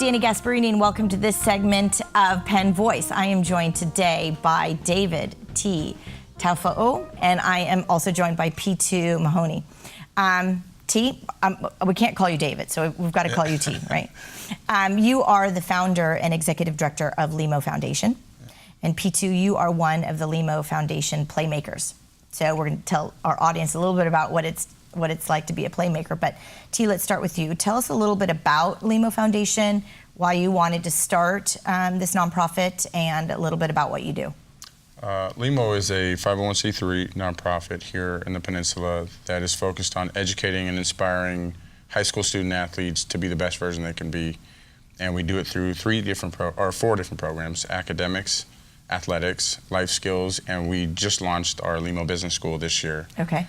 Dani Gasparini, and welcome to this segment of Penn Voice. I am joined today by David T. Taufoou, and I am also joined by Pitu Mahoni. We can't call you David, so we've got to call you T, right? You are the founder and executive director of LEMO Foundation, and Pitu, you are one of the LEMO Foundation Playmakers. So we're going to tell our audience a little bit about what it's like to be a playmaker. But T, let's start with you. Tell us a little bit about LEMO Foundation, why you wanted to start this nonprofit, and a little bit about what you do. LEMO is a 501c3 nonprofit here in the peninsula that is focused on educating and inspiring high school student athletes to be the best version they can be. And we do it through four different programs: academics, athletics, life skills, and we just launched our LEMO Business School this year. Okay.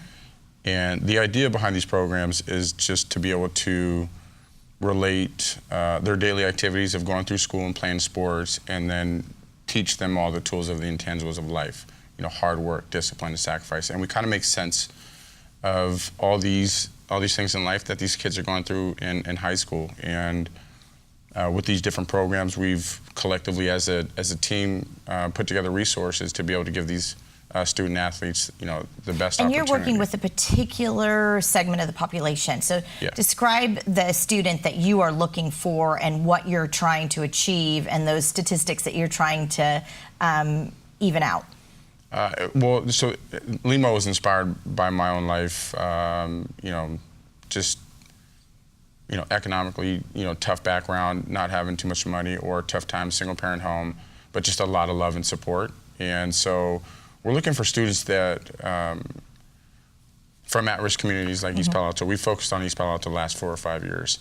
And the idea behind these programs is just to be able to relate their daily activities of going through school and playing sports, and then teach them all the tools of the intangibles of life, you know, hard work, discipline, and sacrifice. And we kind of make sense of all these things in life that these kids are going through in high school. And with these different programs, we've collectively, as a team, put together resources to be able to give these student athletes, you know, the best opportunity. And you're working with a particular segment of the population. So describe the student that you are looking for and what you're trying to achieve and those statistics that you're trying to even out. Well, so LEMO was inspired by my own life, you know, just, you know, economically, you know, tough background, not having too much money, or tough time, single parent home, but just a lot of love and support. And so we're looking for students that, from at-risk communities like East Palo Alto. We focused on East Palo Alto the last 4 or 5 years.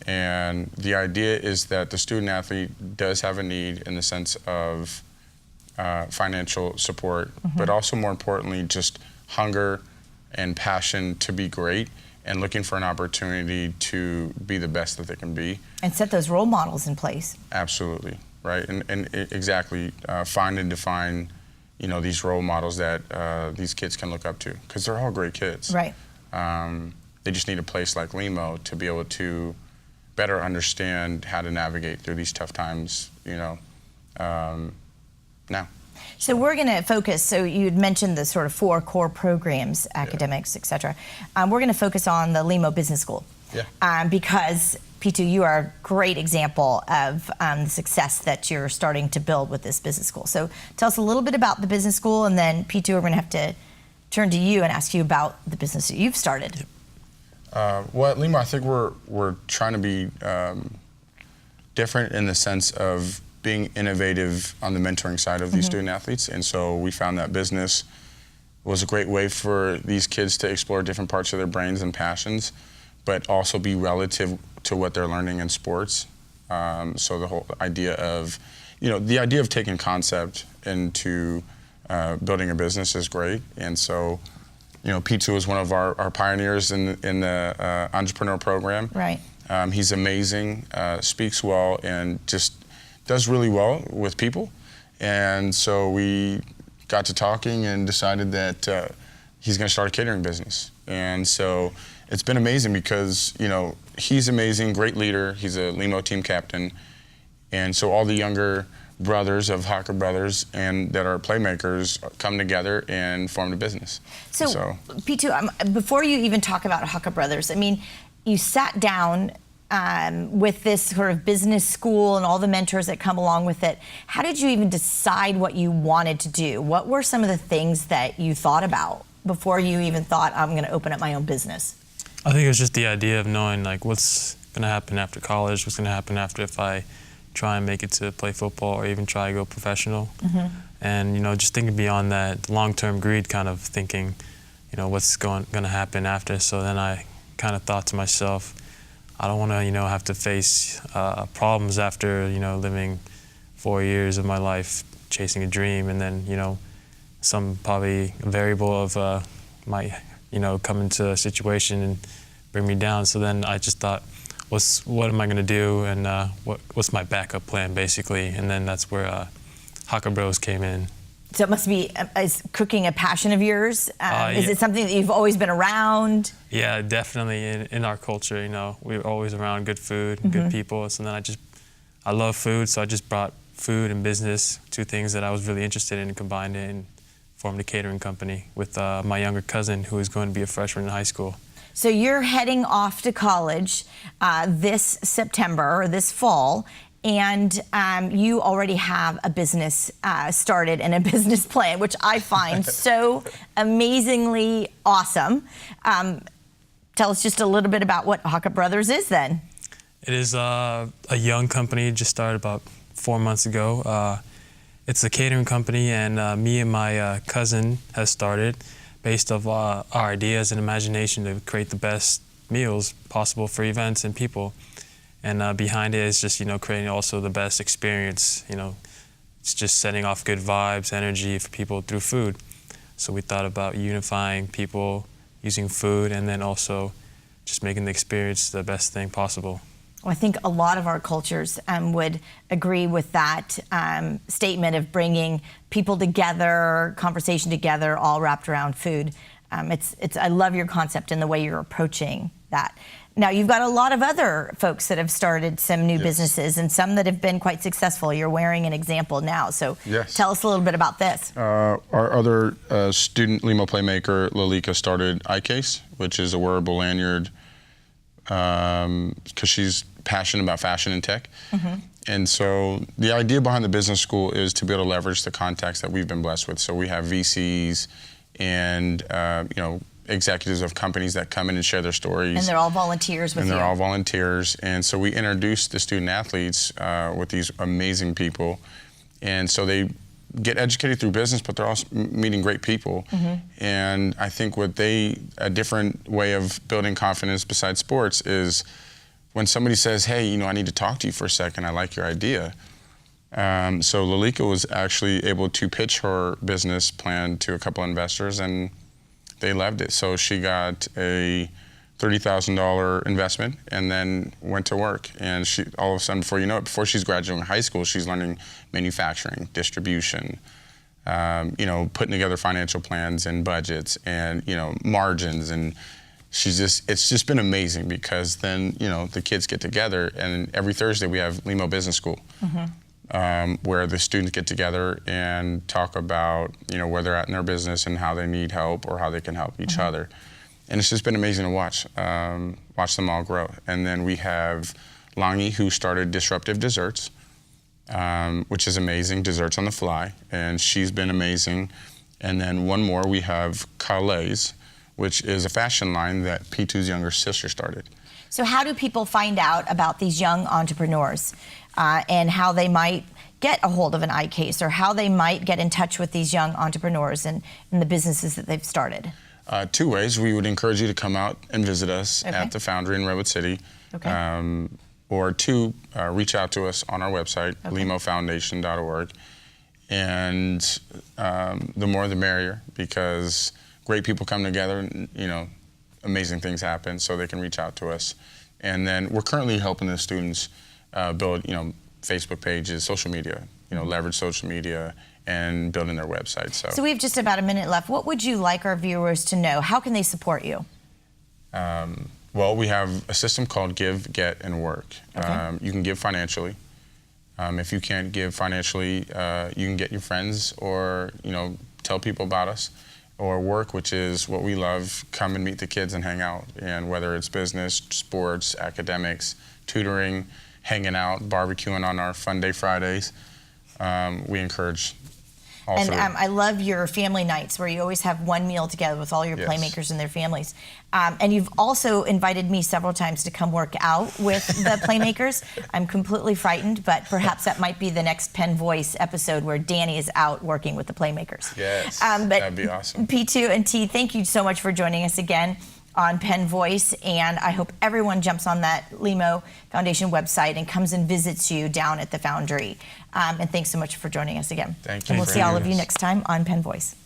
And the idea is that the student athlete does have a need in the sense of financial support, but also more importantly, just hunger and passion to be great and looking for an opportunity to be the best that they can be. And set those role models in place. Absolutely, right, and exactly, find and define, you know, these role models that these kids can look up to, because they're all great kids. Right. They just need a place like LEMO to be able to better understand how to navigate through these tough times, you know, now. So we're going to focus, so you'd mentioned the sort of 4 core programs, academics, et cetera. We're going to focus on the LEMO Business School. Because, Pitu, you are a great example of the success that you're starting to build with this business school. So tell us a little bit about the business school, and then, Pitu, we're going to have to turn to you and ask you about the business that you've started. Well, at LEMO, I think we're trying to be different in the sense of being innovative on the mentoring side of these student athletes. And so we found that business was a great way for these kids to explore different parts of their brains and passions, but also be relative to what they're learning in sports. So the whole idea of, you know, the idea of taking concept into building a business is great. And so, you know, Pitu is one of our pioneers in the entrepreneur program. Right. He's amazing, speaks well, and just does really well with people. And so we got to talking and decided that he's going to start a catering business. And so it's been amazing because, you know, he's amazing, great leader. He's a LEMO team captain. And so all the younger brothers of Haka brothers and that are playmakers come together and form a business. So Pitu, before you even talk about Haka brothers, I mean, you sat down with this sort of business school and all the mentors that come along with it. How did you even decide what you wanted to do? What were some of the things that you thought about before you even thought, I'm going to open up my own business? I think it was just the idea of knowing, like, what's going to happen after college, what's going to happen after if I try and make it to play football or even try to go professional. And, you know, just thinking beyond that, long-term greed kind of thinking, you know, what's going to happen after. So then I kind of thought to myself, I don't want to, you know, have to face problems after, you know, living 4 years of my life chasing a dream, and then, you know, some probably variable of might, you know, come into a situation and bring me down. So then I just thought, what am I going to do, and what's my backup plan, basically? And then that's where Haka Bros came in. So it must be, is cooking a passion of yours? Is it something that you've always been around? Yeah, definitely. In our culture, you know, we're always around good food, good people. So then I just I love food, so I just brought food and business, two things that I was really interested in, and combined it and formed a catering company with my younger cousin who is going to be a freshman in high school. So you're heading off to college this September, or this fall, and you already have a business started and a business plan, which I find so amazingly awesome. Tell us just a little bit about what Haka Brothers is then. It is a young company, just started about 4 months ago. It's a catering company, and me and my cousin has started based off our ideas and imagination to create the best meals possible for events and people. And behind it is just, creating also the best experience. It's just setting off good vibes, energy for people through food. So we thought about unifying people using food, and then also just making the experience the best thing possible. Well, I think a lot of our cultures would agree with that statement of bringing people together, conversation together, all wrapped around food. I love your concept and the way you're approaching that. Now, you've got a lot of other folks that have started some new businesses, and some that have been quite successful. You're wearing an example now, so tell us a little bit about this. Our other student, LEMO Playmaker, Lalika, started iCase, which is a wearable lanyard, because she's passionate about fashion and tech. And so the idea behind the business school is to be able to leverage the contacts that we've been blessed with. So we have VCs and executives of companies that come in and share their stories. And they're all volunteers with you. And they're all volunteers. And so we introduce the student athletes with these amazing people. And so they get educated through business, but they're also meeting great people. And I think a different way of building confidence besides sports is when somebody says, hey, I need to talk to you for a second, I like your idea. So Lalika was actually able to pitch her business plan to a couple of investors, and they loved it. So she got a $30,000 investment and then went to work. And she, all of a sudden, before you know it, before she's graduating high school, she's learning manufacturing, distribution, putting together financial plans and budgets and, margins. And it's just been amazing, because then, the kids get together, and every Thursday we have LEMO Business School. Where the students get together and talk about, where they're at in their business and how they need help or how they can help each other. And it's just been amazing to watch them all grow. And then we have Langi, who started Disruptive Desserts, which is amazing, desserts on the fly, and she's been amazing. And then one more, we have Calais, which is a fashion line that Pitu's younger sister started. So how do people find out about these young entrepreneurs and how they might get a hold of an iCase, or how they might get in touch with these young entrepreneurs and the businesses that they've stared? Two ways. We would encourage you to come out and visit us at the Foundry in Redwood City. Or two, reach out to us on our website, lemofoundation.org. And the more the merrier, because great people come together and, amazing things happen, so they can reach out to us. And then we're currently helping the students build, Facebook pages, social media, leverage social media, and building their website. So we have just about a minute left. What would you like our viewers to know? How can they support you? Well, we have a system called Give, Get, and Work. You can give financially. If you can't give financially, you can get your friends, or tell people about us. Or work, which is what we love, come and meet the kids and hang out. And whether it's business, sports, academics, tutoring, hanging out, barbecuing on our Fun Day Fridays, we encourage all three. And I love your family nights, where you always have one meal together with all your Playmakers and their families. And you've also invited me several times to come work out with the Playmakers. I'm completely frightened, but perhaps that might be the next Penn Voice episode, where Dani is out working with the Playmakers. Yes, that'd be awesome. Pitu and T, thank you so much for joining us again on Penn Voice, and I hope everyone jumps on that LEMO Foundation website and comes and visits you down at the Foundry. And thanks so much for joining us again. Thank you. And we'll see all of you next time on Penn Voice.